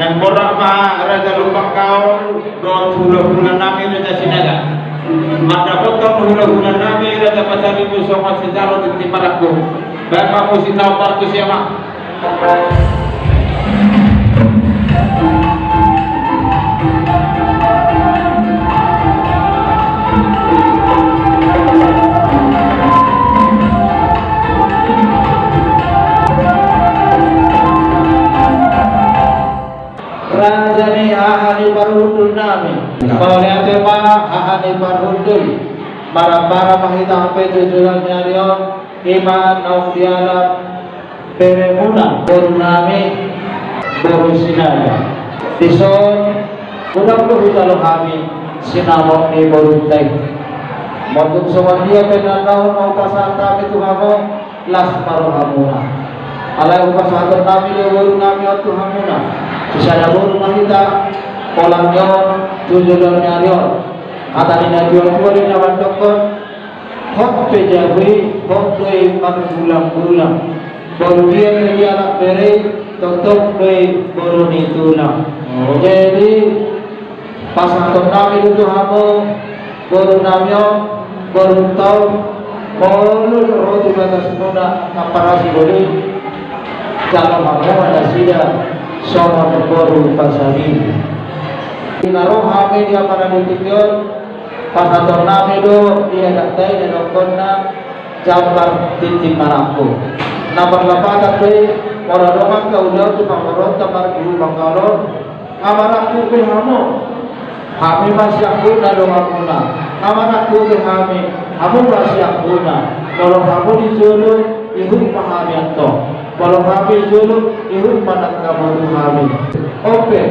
Dan borak ma raja lupa kau dua bulan nami raja sinaga. Maka potong bulan nami raja pasari musuh sejaro di timaraku. Bapak musim tahu partu siapa? Rajani ahani parhudul nami Paulia tema ahani parhudul Para mahita sampai tujuan nyarion Iman naudiala Peremuna Boru nami Boru sinaya Dison Udang-udang kalau kami Sinamok ni boru tek Motuk semua dia penandaun Mau pasal kami itu kamu Las marohamuna Alai upasatun nami dia boru nami Otu hamuna Bisa boru mahita Kolangnya tujuan nyarion Kata nina jual-jual di nawan dokter Hok pejawi Hok doi marulang-ulang Baru dia menjadi anak beri Tutup doi baru nitulang Jadi Pasang nami itu kamu Baru namyo Baru tau Baru roti batas muda Kaparasi boleh Kalau kamu ada sida Sama baru pasari Naruh kami dia pada ditikyon Pasator nami do dia datai dan doktorna jambar titik manaku. Nomor lapatat be orang orang kau jauh tu pangorot tamar guru bangkalor. Amaraku be hamu, kami masih aku na doang muna. Amaraku be kami, kamu masih aku na. Kalau kamu dijulu, ihum pahami to. Kalau kami dijulu, ihum panak kamu kami. Oke,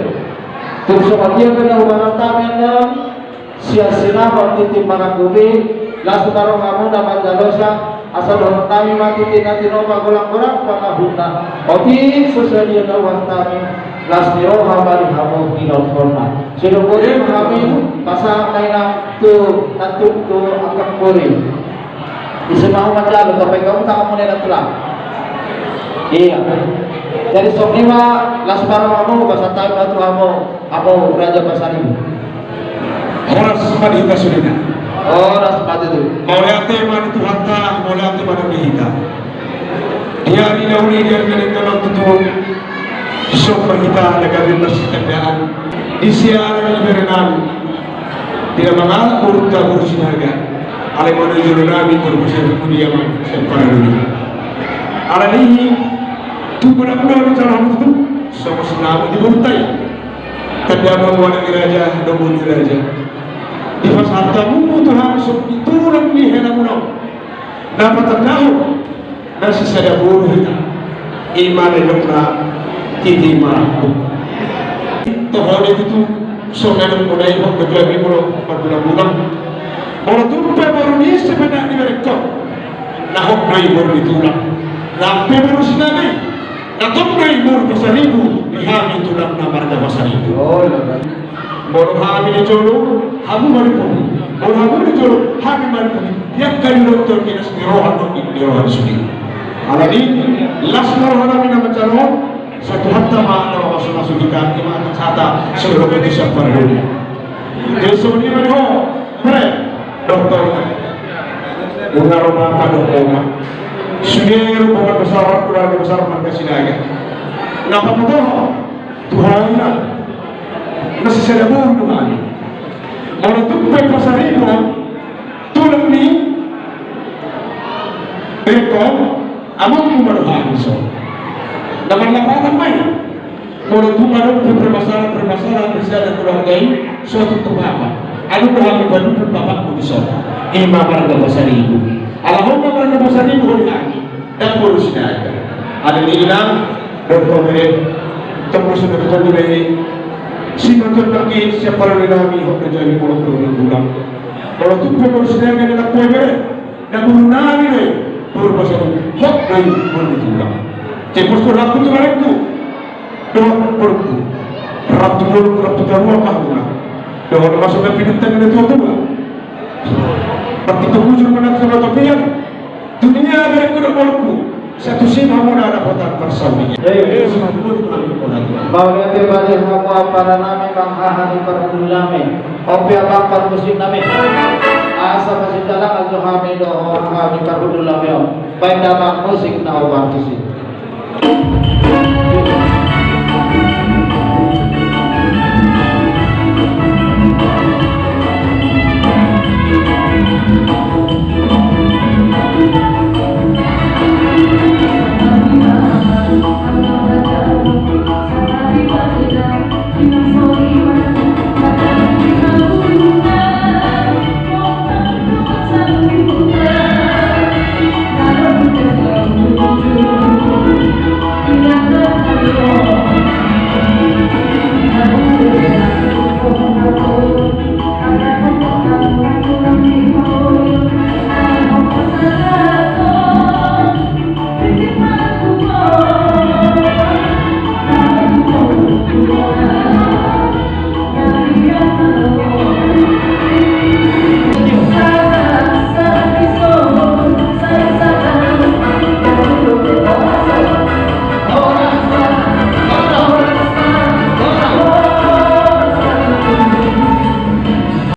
terus dia kena hubungan tamen sia-sia waktu tim manakubi lasu karo kamu dapat jalosa asal orang kami mati tina tino pagolang-golang panahuna oti sesuai na wastami lasniro habari kamu kinol forma sino boleh kami pasang kaina tu nantu tu akan boleh isemahu mandalo tapi kamu tak kamu nena telah iya jadi sokniwa lasu karo kamu pasang tayo batu kamu aku raja pasarimu Horas pada kita sudah. Horas pada itu. Mauliate mana itu hatta, mauliate mana kita. Dia ni lauli dia ni kalau tutu. Sok kita negara bersekedaan. Di siaran berenang. Tidak mengalah urut harga. Ale mana juru nabi berusaha kemudian sampai dulu. Ale ni tu benar-benar cara itu. Sama senang dibutai. Kedua mana raja, dua raja. Di fasa tamu Tuhan turun di henamuno dapat tahu nasi sada buru kita iman dokna titi maraku tohon itu songan mulai hok berjalan mulu berbulan-bulan kalau tumpe baru ni sebenarnya di mereka nah hok naik baru ditulang lampe baru sinane nah tum naik baru pasaribu dihami tulang namarga pasaribu Boro kami dijolo, kamu mari pun. Boro kamu dijolo, kami mari pun. Tiap kali dokter kita sendiri rohan sendiri. Alani, las rohan kami nama caro, satu hatta mana masuk kita iman kata seluruh Indonesia perlu. Jadi sebenarnya mana ho, pre dokter. Bunga rumah pada rumah. Sendiri rumah besar, keluarga besar mereka sinaga. Napa betul? Tuhan nasi sada buru Tuhan. Orang tumpai pasaribu tulang ni mereka amang maruhan so. Naman lapatan mai. Orang tumpai permasalahan bersama keluarga ini suatu tumpah. Anu kami bantu bapak ku so. Imam marga pasaribu. Alhamdulillah marga pasaribu lagi dan urus ada. Ada ni bilang dokter tembus betul dari si mantul lagi siapa lagi kami hok terjadi pulau bulan. Kalau tu pun sedang ada nak kue ber, nak bulu nami ni, bulu pasal hok dari bulu bulan. Cepus tu ratu tu mereka tu, doa bulu, ratu terua apa bulan. Doa masuk ke pintu tengah itu tu bulan. Berarti tu muncul mana sama topian. Dunia mereka dah bulu. Satu sih kamu ada dapat persamaan. Semua tu kami Bahwa dia bagi hakwa para nami kang hahani perhudul nami opi abang permusik nami asa masih dalam azuhami doho hahani perhudul nami baik dalam musik na obar musik